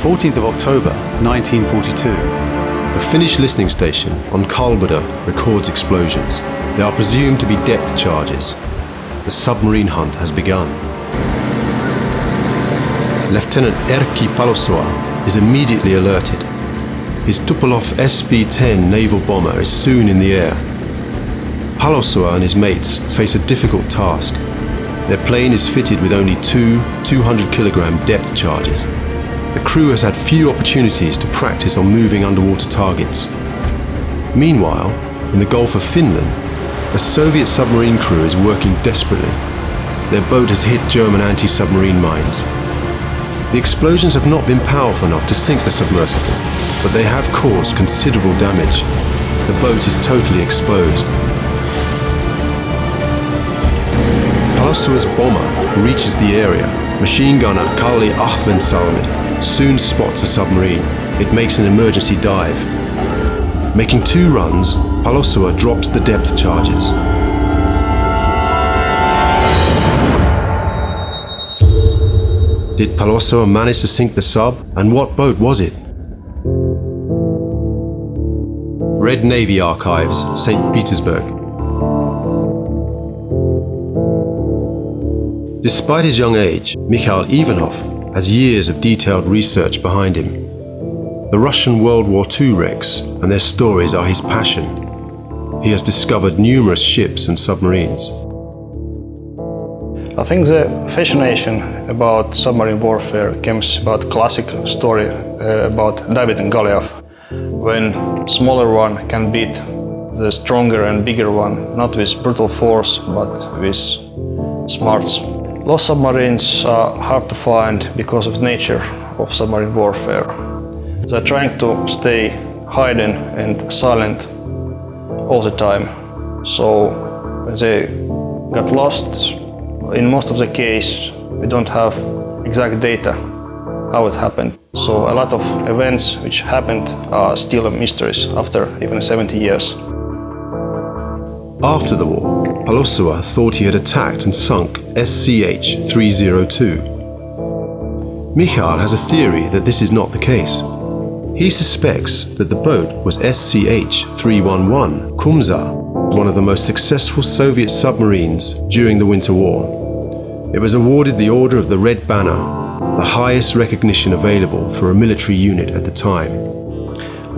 14th of October 1942. A Finnish listening station on Kalbada records explosions. They are presumed to be depth charges. The submarine hunt has begun. Lieutenant Erkki Palosua is immediately alerted. His Tupolev SB-10 naval bomber is soon in the air. Palosua and his mates face a difficult task. Their plane is fitted with only two 200-kilogram depth charges. The crew has had few opportunities to practice on moving underwater targets. Meanwhile, in the Gulf of Finland, a Soviet submarine crew is working desperately. Their boat has hit German anti-submarine mines. The explosions have not been powerful enough to sink the submersible, but they have caused considerable damage. The boat is totally exposed. Palosua's bomber reaches the area. Machine gunner Kalli Ahvensalmi soon spots a submarine. It makes an emergency dive. Making 2 runs, Palosua drops the depth charges. Did Palosua manage to sink the sub? And what boat was it? Red Navy Archives, St. Petersburg. Despite his young age, Mikhail Ivanov has years of detailed research behind him. The Russian World War II wrecks and their stories are his passion. He has discovered numerous ships and submarines. I think the fascination about submarine warfare comes about classic story about David and Goliath, when smaller one can beat the stronger and bigger one, not with brutal force, but with smarts. Lost submarines are hard to find because of the nature of submarine warfare. They're trying to stay hidden and silent all the time. So when they got lost, in most of the case, we don't have exact data how it happened. So a lot of events which happened are still mysteries after even 70 years. After the war, Palosua thought he had attacked and sunk Sch-311. Mikhail has a theory that this is not the case. He suspects that the boat was Sch-311, Kumzha, one of the most successful Soviet submarines during the Winter War. It was awarded the Order of the Red Banner, the highest recognition available for a military unit at the time.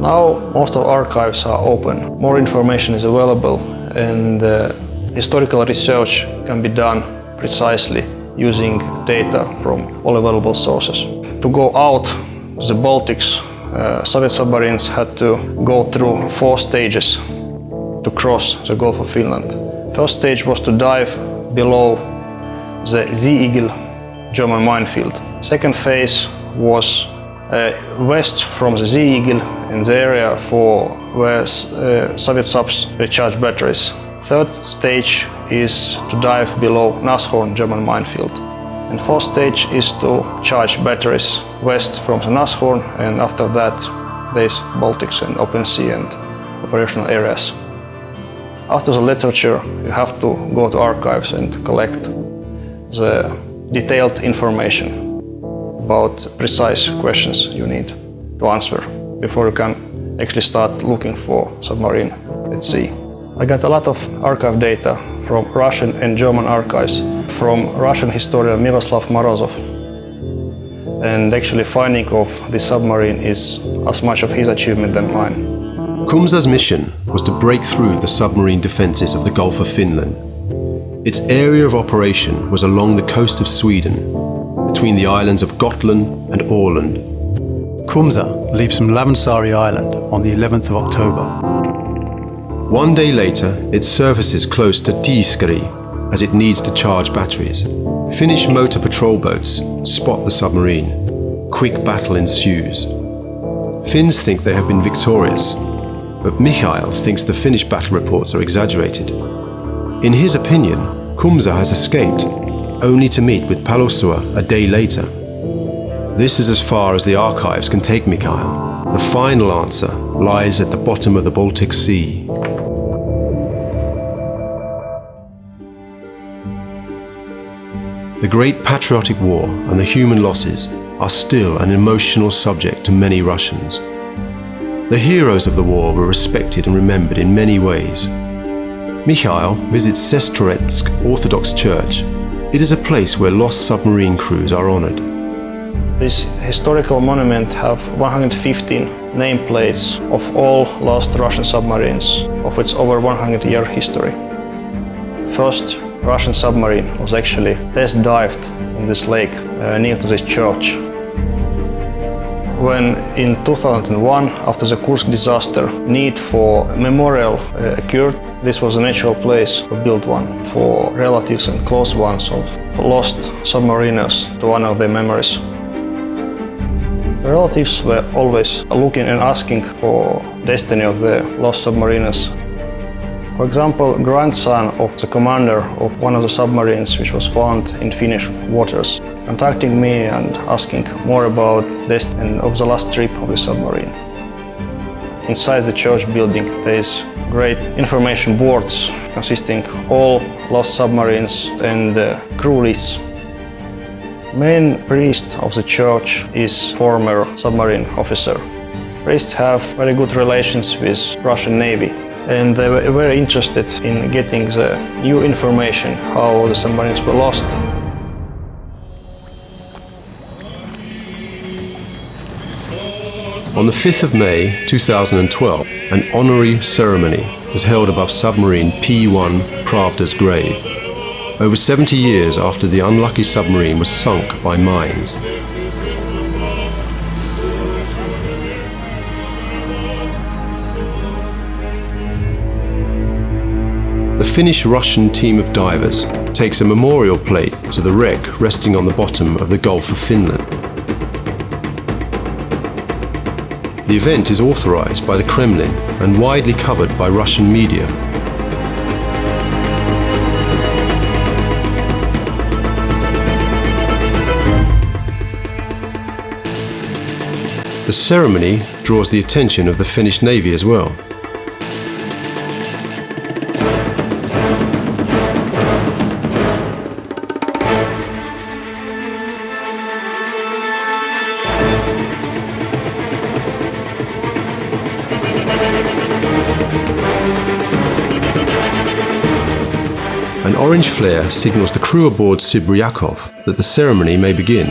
Now most of archives are open. More information is available, and historical research can be done precisely using data from all available sources. To go out to the Baltics, Soviet submarines had to go through 4 stages to cross the Gulf of Finland. First stage was to dive below the Seeigel German minefield. Second phase was west from the Seeigel, in the area where Soviet subs recharge batteries. Third stage is to dive below Nashorn German minefield. And fourth stage is to charge batteries west from the Nashorn, and after that there's Baltics and open sea and operational areas. After the literature, you have to go to archives and collect the detailed information about precise questions you need to answer before you can actually start looking for submarine at sea. I got a lot of archive data from Russian and German archives, from Russian historian Miroslav Morozov. And actually finding of this submarine is as much of his achievement than mine. Kumzha's mission was to break through the submarine defences of the Gulf of Finland. Its area of operation was along the coast of Sweden, between the islands of Gotland and Åland. Kumzha leaves from Lavansaari Island on the 11th of October. 1 day later, it surfaces close to Tiiskari as it needs to charge batteries. Finnish motor patrol boats spot the submarine. Quick battle ensues. Finns think they have been victorious, but Mikhail thinks the Finnish battle reports are exaggerated. In his opinion, Kumzha has escaped, only to meet with Palosua a day later. This is as far as the archives can take Mikhail. The final answer lies at the bottom of the Baltic Sea. The Great Patriotic War and the human losses are still an emotional subject to many Russians. The heroes of the war were respected and remembered in many ways. Mikhail visits Sestroretsk Orthodox Church. It is a place where lost submarine crews are honored. This historical monument has 115 nameplates of all lost Russian submarines of its over 100-year history. First Russian submarine was actually test dived in this lake near to this church. When in 2001, after the Kursk disaster, need for a memorial occurred, this was a natural place to build one for relatives and close ones of lost submariners to honor their memories. The relatives were always looking and asking for destiny of the lost submariners. For example, grandson of the commander of one of the submarines which was found in Finnish waters, contacting me and asking more about destiny of the last trip of the submarine. Inside the church building there is great information boards consisting all lost submarines and crew lists. Main priest of the church is former submarine officer. Priests have very good relations with Russian Navy, and they were very interested in getting the new information how the submarines were lost. On the 5th of May 2012, an honorary ceremony was held above submarine P1 Pravda's grave, over 70 years after the unlucky submarine was sunk by mines. The Finnish-Russian team of divers takes a memorial plate to the wreck resting on the bottom of the Gulf of Finland. The event is authorized by the Kremlin and widely covered by Russian media. The ceremony draws the attention of the Finnish Navy as well. An orange flare signals the crew aboard Submarine that the ceremony may begin.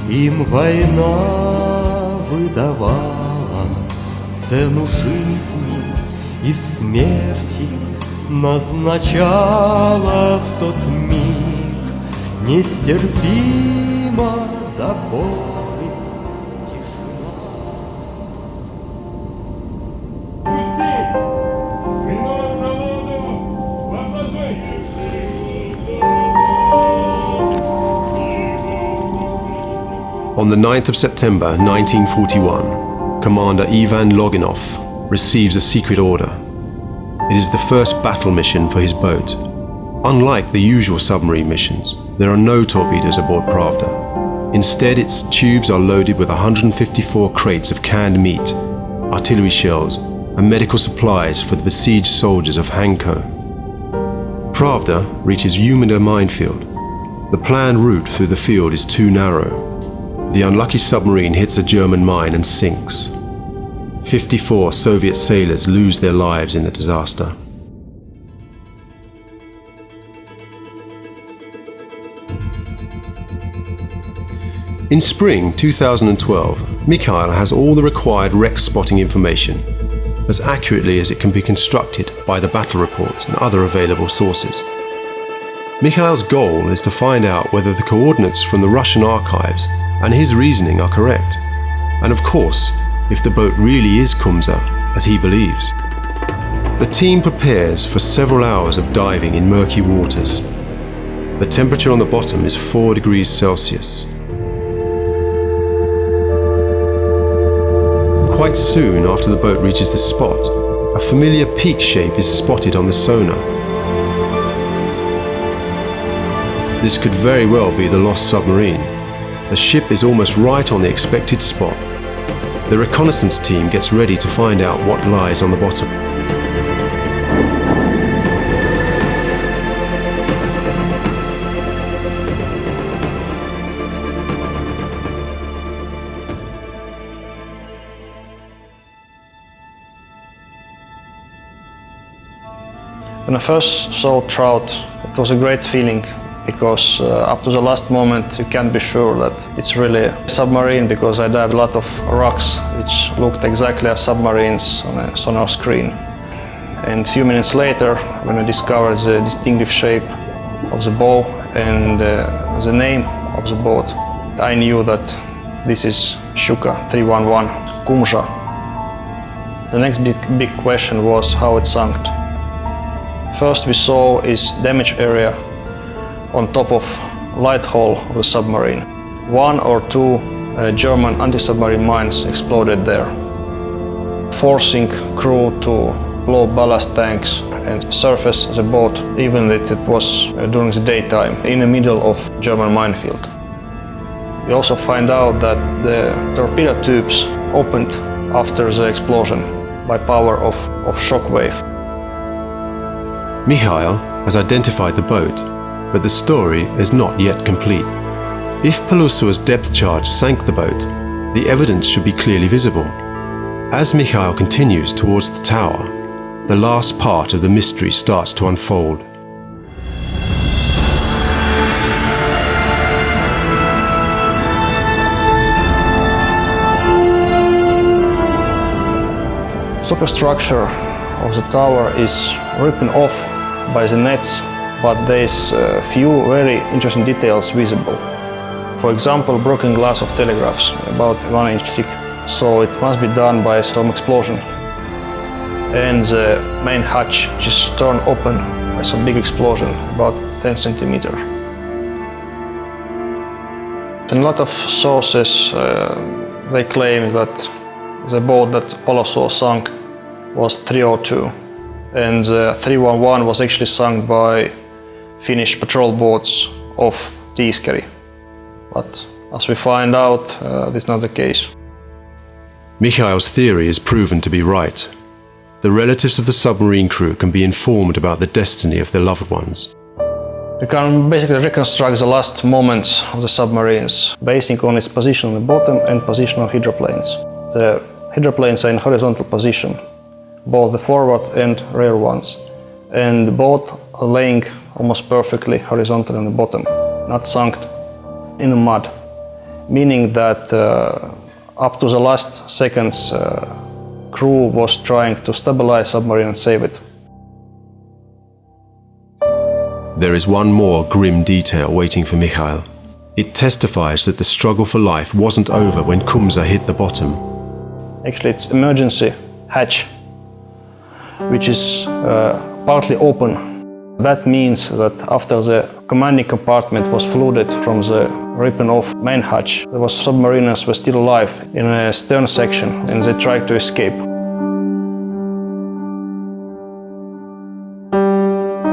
Им война выдавала цену жизни и смерти, назначала в тот миг нестерпимо до боли тишина. On the 9th of September 1941, Commander Ivan Loginov receives a secret order. It is the first battle mission for his boat. Unlike the usual submarine missions, there are no torpedoes aboard Pravda. Instead, its tubes are loaded with 154 crates of canned meat, artillery shells, and medical supplies for the besieged soldiers of Hanko. Pravda reaches Umida minefield. The planned route through the field is too narrow. The unlucky submarine hits a German mine and sinks. 54 Soviet sailors lose their lives in the disaster. In spring 2012, Mikhail has all the required wreck spotting information, as accurately as it can be constructed by the battle reports and other available sources. Mikhail's goal is to find out whether the coordinates from the Russian archives and his reasoning are correct, and of course, if the boat really is Kumzha, as he believes. The team prepares for several hours of diving in murky waters. The temperature on the bottom is 4 degrees Celsius. Quite soon after the boat reaches the spot, a familiar peak shape is spotted on the sonar. This could very well be the lost submarine. The ship is almost right on the expected spot. The reconnaissance team gets ready to find out what lies on the bottom. When I first saw trout, it was a great feeling because up to the last moment you can't be sure that it's really a submarine, because I dived a lot of rocks which looked exactly as submarines on a sonar screen. And a few minutes later, when I discovered the distinctive shape of the bow and the name of the boat, I knew that this is Sch-311 Kumzha. The next big question was how it sank. First we saw is damage area on top of light hull of the submarine. 1 or 2 German anti-submarine mines exploded there, forcing crew to blow ballast tanks and surface the boat, even if it was during the daytime, in the middle of German minefield. We also find out that the torpedo tubes opened after the explosion by power of shockwave. Mikhail has identified the boat, but the story is not yet complete. If Palusua's depth charge sank the boat, the evidence should be clearly visible. As Mikhail continues towards the tower, the last part of the mystery starts to unfold. Superstructure of the tower is ripped off by the nets, but there's a few very interesting details visible. For example, broken glass of telegraphs, about 1 inch thick, so it must be done by some explosion. And the main hatch just torn open by some big explosion, about 10 centimeters. In a lot of sources they claim that the boat that Palusua sunk was 302, and the 311 was actually sunk by Finnish patrol boats off Tiiskeri. But as we find out, this is not the case. Mikhail's theory is proven to be right. The relatives of the submarine crew can be informed about the destiny of their loved ones. We can basically reconstruct the last moments of the submarines, basing on its position on the bottom and position of hydroplanes. The hydroplanes are in horizontal position, both the forward and rear ones, and both are laying almost perfectly horizontal on the bottom, not sunk in the mud, meaning that up to the last seconds crew was trying to stabilize submarine and save it. There is one more grim detail waiting for Mikhail. It testifies that the struggle for life wasn't over when Kumzha hit the bottom. Actually, it's emergency hatch, which is partly open. That means that after the commanding compartment was flooded from the ripping off main hatch, there was submariners were still alive in a stern section, and they tried to escape.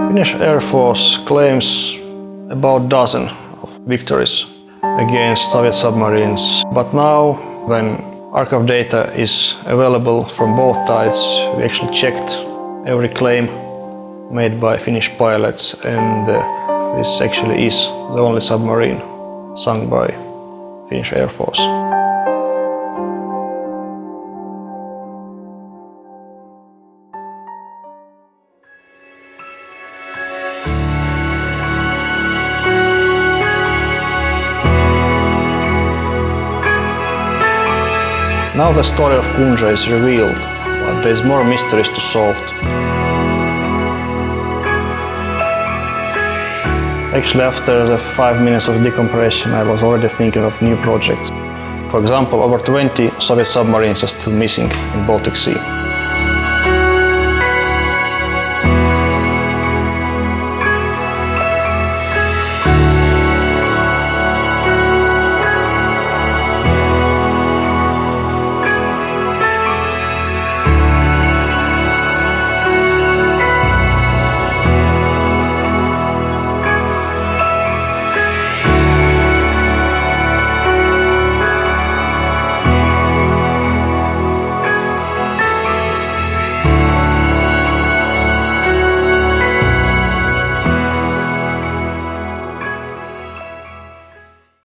Finnish Air Force claims about a dozen of victories against Soviet submarines, but now when archive data is available from both sides, we actually checked every claim made by Finnish pilots, and this actually is the only submarine sunk by Finnish Air Force. Now the story of Kumzha is revealed, but there's more mysteries to solve. Actually, after the 5 minutes of decompression, I was already thinking of new projects. For example, over 20 Soviet submarines are still missing in Baltic Sea.